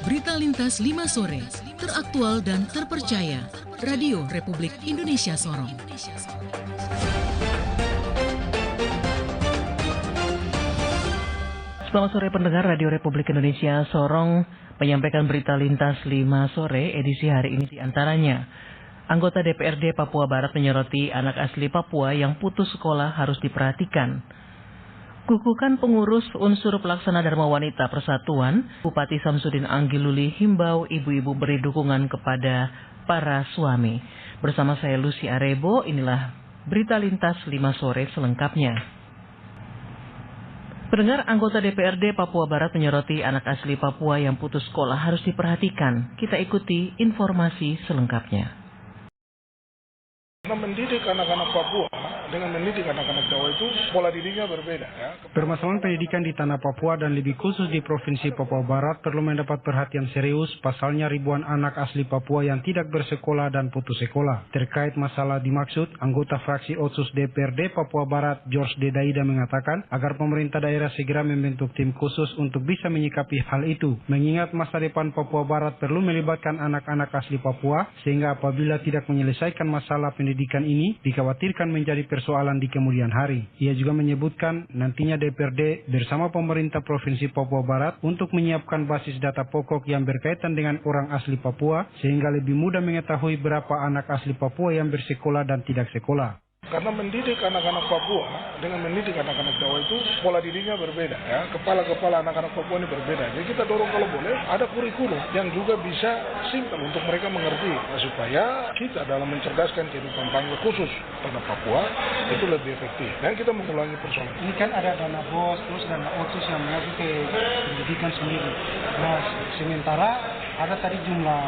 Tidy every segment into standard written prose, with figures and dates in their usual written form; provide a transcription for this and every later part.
Berita Lintas 5 sore, teraktual dan terpercaya. Radio Republik Indonesia Sorong. Selamat sore pendengar Radio Republik Indonesia Sorong menyampaikan berita Lintas 5 sore edisi hari ini diantaranya. Anggota DPRD Papua Barat menyoroti anak asli Papua yang putus sekolah harus diperhatikan. Kukukan pengurus unsur pelaksana Dharma Wanita Persatuan, Bupati Samsudin Anggiluli himbau ibu-ibu beri dukungan kepada para suami. Bersama saya Lucy Arebo, inilah berita Lintas 5 sore selengkapnya. Pendengar, anggota DPRD Papua Barat menyoroti anak asli Papua yang putus sekolah harus diperhatikan. Kita ikuti informasi selengkapnya. Mendidik anak-anak Papua dengan mendidik anak-anak Jawa itu pola didiknya berbeda. Ya. Permasalahan pendidikan di tanah Papua dan lebih khusus di Provinsi Papua Barat perlu mendapat perhatian serius. Pasalnya ribuan anak asli Papua yang tidak bersekolah dan putus sekolah. Terkait masalah dimaksud, anggota fraksi Otsus DPRD Papua Barat George Dedaida mengatakan agar pemerintah daerah segera membentuk tim khusus untuk bisa menyikapi hal itu. Mengingat masa depan Papua Barat perlu melibatkan anak-anak asli Papua sehingga apabila tidak menyelesaikan masalah pendidikan ini dikhawatirkan menjadi persoalan di kemudian hari. Ia juga menyebutkan nantinya DPRD bersama pemerintah Provinsi Papua Barat untuk menyiapkan basis data pokok yang berkaitan dengan orang asli Papua sehingga lebih mudah mengetahui berapa anak asli Papua yang bersekolah dan tidak sekolah. Karena mendidik anak-anak Papua dengan mendidik anak-anak Jawa itu pola didiknya berbeda. Ya. Kepala-kepala anak-anak Papua ini berbeda. Jadi kita dorong kalau boleh ada kurikulum yang juga bisa simpel untuk mereka mengerti supaya kita dalam mencerdaskan kehidupan bangsa khusus tanah Papua itu lebih efektif. Dan kita mengulangi persoalan. Ini kan ada dana BOS terus dana Otsus yang mengacu ke pendidikan sendiri. Nah, sementara ada tadi jumlah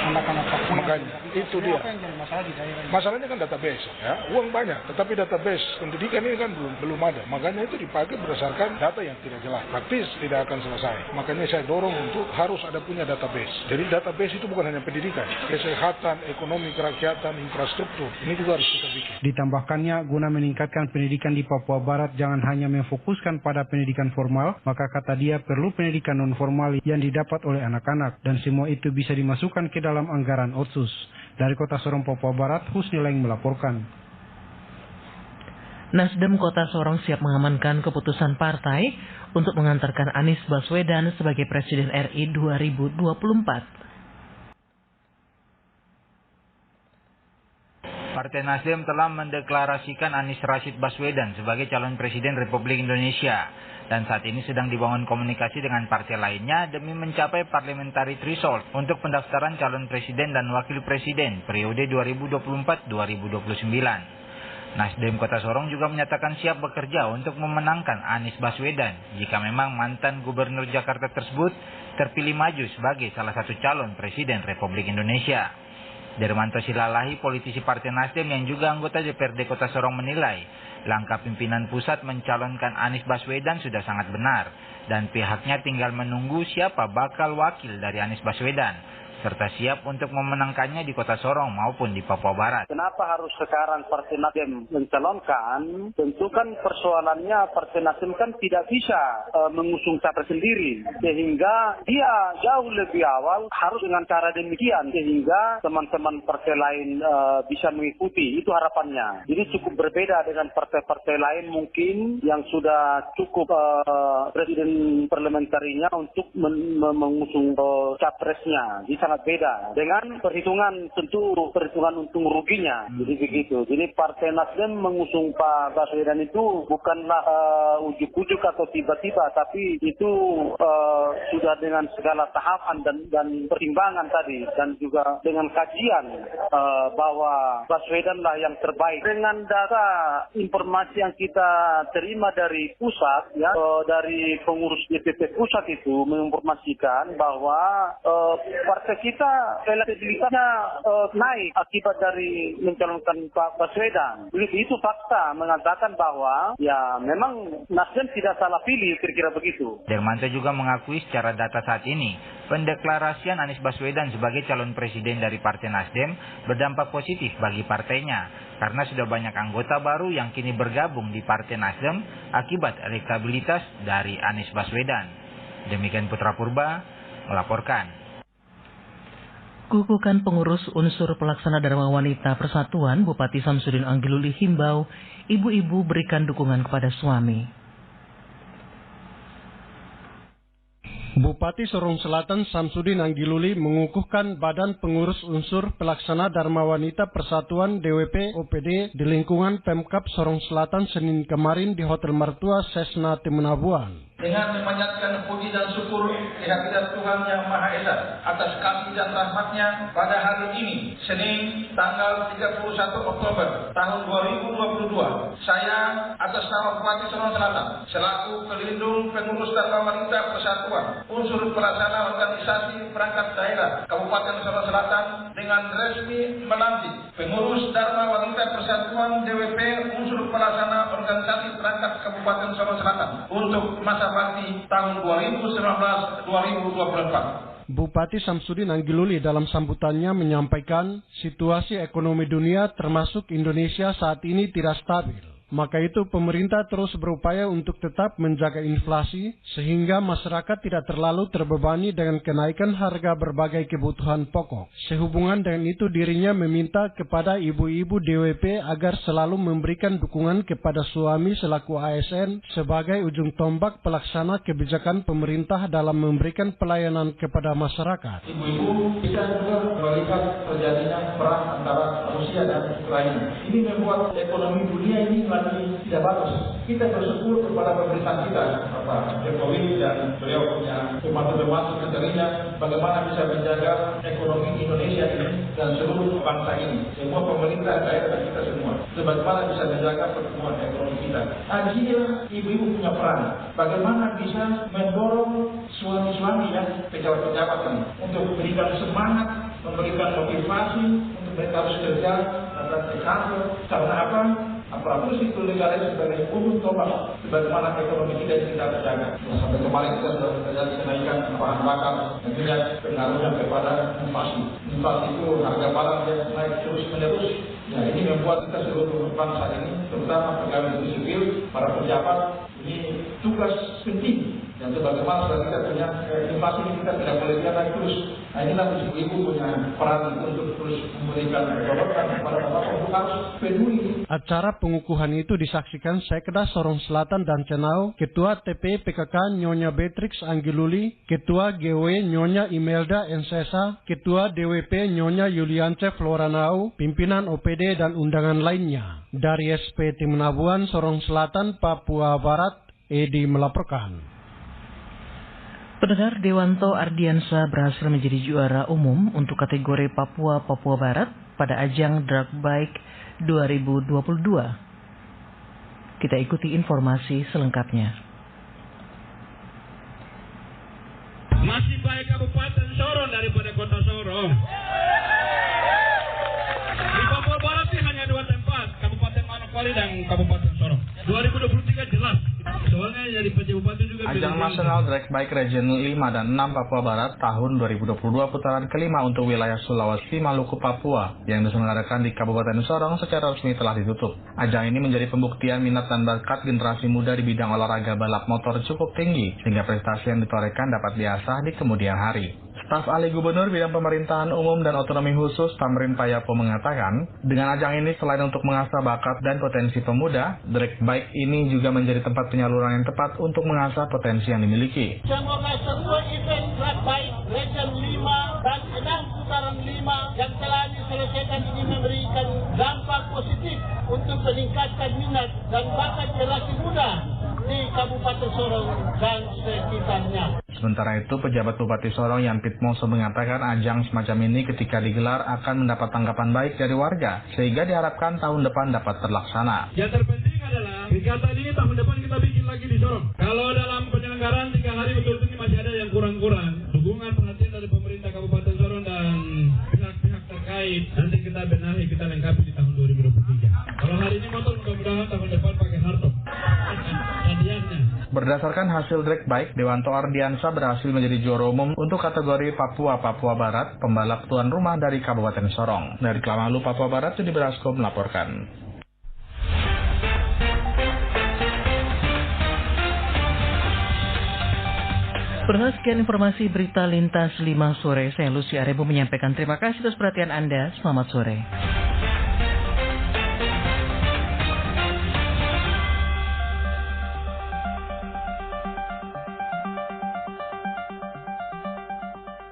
anak-anak Papua. Makanya itu dia. Apa yang jadi masalah di daerah ini? Masalahnya kan database, ya. Uang banyak, tetapi database pendidikan ini kan belum ada. Makanya itu dipakai berdasarkan data yang tidak jelas. Praktis tidak akan selesai. Makanya saya dorong untuk harus ada punya database. Jadi database itu bukan hanya pendidikan, kesehatan, ekonomi kerakyatan, infrastruktur. Ini juga harus kita bikin. Ditambahkannya, guna meningkatkan pendidikan di Papua Barat jangan hanya memfokuskan pada pendidikan formal, maka kata dia perlu pendidikan non formal yang didapat oleh anak-anak dan semua itu bisa dimasukkan ke dalam anggaran Otsus. Dari Kota Sorong, Papua Barat, Husni Leng melaporkan. Nasdem Kota Sorong siap mengamankan keputusan partai untuk mengantarkan Anies Baswedan sebagai Presiden RI 2024. Partai Nasdem telah mendeklarasikan Anies Rashid Baswedan sebagai calon Presiden Republik Indonesia dan saat ini sedang dibangun komunikasi dengan partai lainnya demi mencapai parliamentary threshold untuk pendaftaran calon presiden dan wakil presiden periode 2024-2029. Nasdem Kota Sorong juga menyatakan siap bekerja untuk memenangkan Anies Baswedan jika memang mantan Gubernur Jakarta tersebut terpilih maju sebagai salah satu calon presiden Republik Indonesia. Dermanto Silalahi, politisi Partai Nasdem yang juga anggota DPRD Kota Sorong menilai langkah pimpinan pusat mencalonkan Anies Baswedan sudah sangat benar dan pihaknya tinggal menunggu siapa bakal wakil dari Anies Baswedan serta siap untuk memenangkannya di Kota Sorong maupun di Papua Barat. Kenapa harus sekarang Partai Nasdem mencalonkan? Tentu kan persoalannya Partai Nasdem kan tidak bisa mengusung capres sendiri. Sehingga dia jauh lebih awal harus dengan cara demikian. Sehingga teman-teman partai lain bisa mengikuti. Itu harapannya. Jadi cukup berbeda dengan partai-partai lain mungkin yang sudah cukup presiden parlementarinya untuk mengusung capresnya. Jadi sangat beda dengan perhitungan untung ruginya. Jadi begitu. Jadi Partai Nasdem mengusung Pak Baswedan itu bukanlah ujuk-ujuk atau tiba-tiba, tapi itu sudah dengan segala tahapan dan pertimbangan tadi dan juga dengan kajian bahwa Baswedanlah yang terbaik. Dengan data informasi yang kita terima dari pusat, ya, dari pengurus DPP pusat itu menginformasikan bahwa partai warga kita elektabilitasnya naik akibat dari mencalonkan Pak Baswedan. Itu fakta mengatakan bahwa ya memang Nasdem tidak salah pilih, kira-kira begitu. Dermanto juga mengakui secara data saat ini, pendeklarasian Anies Baswedan sebagai calon presiden dari Partai Nasdem berdampak positif bagi partainya, karena sudah banyak anggota baru yang kini bergabung di Partai Nasdem akibat elektabilitas dari Anies Baswedan. Demikian Putra Purba melaporkan. Kukukan pengurus unsur pelaksana Dharma Wanita Persatuan Bupati Samsudin Anggiluli himbau ibu-ibu berikan dukungan kepada suami. Bupati Sorong Selatan Samsudin Anggiluli mengukuhkan Badan Pengurus Unsur Pelaksana Dharma Wanita Persatuan DWP OPD di lingkungan Pemkab Sorong Selatan Senin kemarin di Hotel Mertua Sesna Temenabuan. Dengan memanjatkan puji dan syukur kehadirat Tuhan Yang Maha Esa atas kasih dan rahmatnya pada hari ini, Senin tanggal 31 Oktober tahun 2022, saya atas nama Bupati Sorong Selatan selaku pelindung pengurus Dharma Wanita Persatuan unsur pelaksana organisasi perangkat daerah Kabupaten Sorong Selatan dengan resmi melantik pengurus Dharma Wanita Persatuan DWP unsur pelaksana organisasi perangkat Kabupaten Sorong Selatan untuk masa bakti tahun 2019-2024. Bupati Samsudin Anggiluli dalam sambutannya menyampaikan situasi ekonomi dunia termasuk Indonesia saat ini tidak stabil. Maka itu pemerintah terus berupaya untuk tetap menjaga inflasi sehingga masyarakat tidak terlalu terbebani dengan kenaikan harga berbagai kebutuhan pokok. Sehubungan dengan itu dirinya meminta kepada ibu-ibu DWP agar selalu memberikan dukungan kepada suami selaku ASN sebagai ujung tombak pelaksana kebijakan pemerintah dalam memberikan pelayanan kepada masyarakat. Ibu-ibu bisa juga melihat terjadinya perang antara Rusia dan Ukraina. Ini membuat ekonomi dunia ini lagi tidak bagus. Kita bersyukur kepada pemerintah kita, Bapak Jokowi dan beliau punya pembantu-pembantu menterinya bagaimana bisa menjaga ekonomi Indonesia ini dan seluruh bangsa ini. Semua pemerintah daerah kita semua. Bagaimana bisa menjaga pertumbuhan ekonomi kita. Disinilah ibu-ibu punya peran. Bagaimana bisa mendorong suami-suami yang pejabat-pejabat ini untuk memberikan semangat, memberikan motivasi untuk mereka harus kerja dan ke kantor. Karena apa? Apapun itu negara sebagai ujung tombak sebagaimana ekonomi kita tidak terjaga. Sampai kemarin kita sudah terjadi kenaikan bahan bakar, tentunya pengaruhnya kepada inflasi. Inflasi itu harga barang yang naik terus menerus. Ya, ini membuat kita seluruh bangsa ini, terutama pegawai negeri sipil, para pejabat, ini tugas penting. Dan sebagaimana sudah kita punya inflasi ini kita tidak boleh naik terus. Nah inilah ibu-ibu punya peran untuk terus memberikan dorongan kepada bapak untuk harus peduli. Acara pengukuhan itu disaksikan Sekda Sorong Selatan dan Cenau, Ketua TP PKK Nyonya Beatrix Anggiluli, Ketua GW Nyonya Imelda Ensesa, Ketua DWP Nyonya Yuliance Floranau, pimpinan OPD dan undangan lainnya. Dari SP Temenabuan Sorong Selatan, Papua Barat, Edi melaporkan. Pendengar, Dewanto Ardiansa berhasil menjadi juara umum untuk kategori Papua Barat pada ajang Drag Bike 2022. Kita ikuti informasi selengkapnya. Masih baik Kabupaten Sorong daripada Kota Sorong. Di Papua Barat ini hanya 2 tempat, Kabupaten Manokwari dan Kabupaten Sorong. 2023 jelas. Soalnya jadi PJ Bupati juga. Ajang Nasional Drag Bike Region 5 dan 6 Papua Barat tahun 2022 putaran kelima untuk wilayah Sulawesi, Maluku, Papua yang diselenggarakan di Kabupaten Sorong secara resmi telah ditutup. Ajang ini menjadi pembuktian minat dan bakat generasi muda di bidang olahraga balap motor cukup tinggi sehingga prestasi yang ditorekan dapat diasah di kemudian hari. Staf ahli Gubernur Bidang Pemerintahan Umum dan Otonomi Khusus Tamrin Payapo mengatakan, dengan ajang ini selain untuk mengasah bakat dan potensi pemuda, drag bike ini juga menjadi tempat penyaluran yang tepat untuk mengasah potensi yang dimiliki. Semoga semua event drag bike Region 5 dan 6 putaran 5 yang telah diselesaikan ini memberikan dampak positif untuk meningkatkan minat dan bakat generasi muda di Kabupaten Sorong dan sekitarnya. Sementara itu, pejabat Bupati Sorong Yampit Moso mengatakan ajang semacam ini ketika digelar akan mendapat tanggapan baik dari warga, sehingga diharapkan tahun depan dapat terlaksana. Yang terpenting adalah kegiatan ini tahun depan kita bikin lagi di Sorong. Kalau dalam penyelenggaraan 3 hari betul-betul masih ada yang kurang-kurang, dukungan perhatian dari pemerintah Kabupaten Sorong dan Berdasarkan hasil drag bike, Dewanto Ardiansa berhasil menjadi juara umum untuk kategori Papua Barat, pembalap tuan rumah dari Kabupaten Sorong. Dari Klamalu, Papua Barat, Yudi Berasko melaporkan. Sekian informasi berita lintas 5 sore. Saya Lucy Arebo menyampaikan terima kasih atas perhatian Anda. Selamat sore.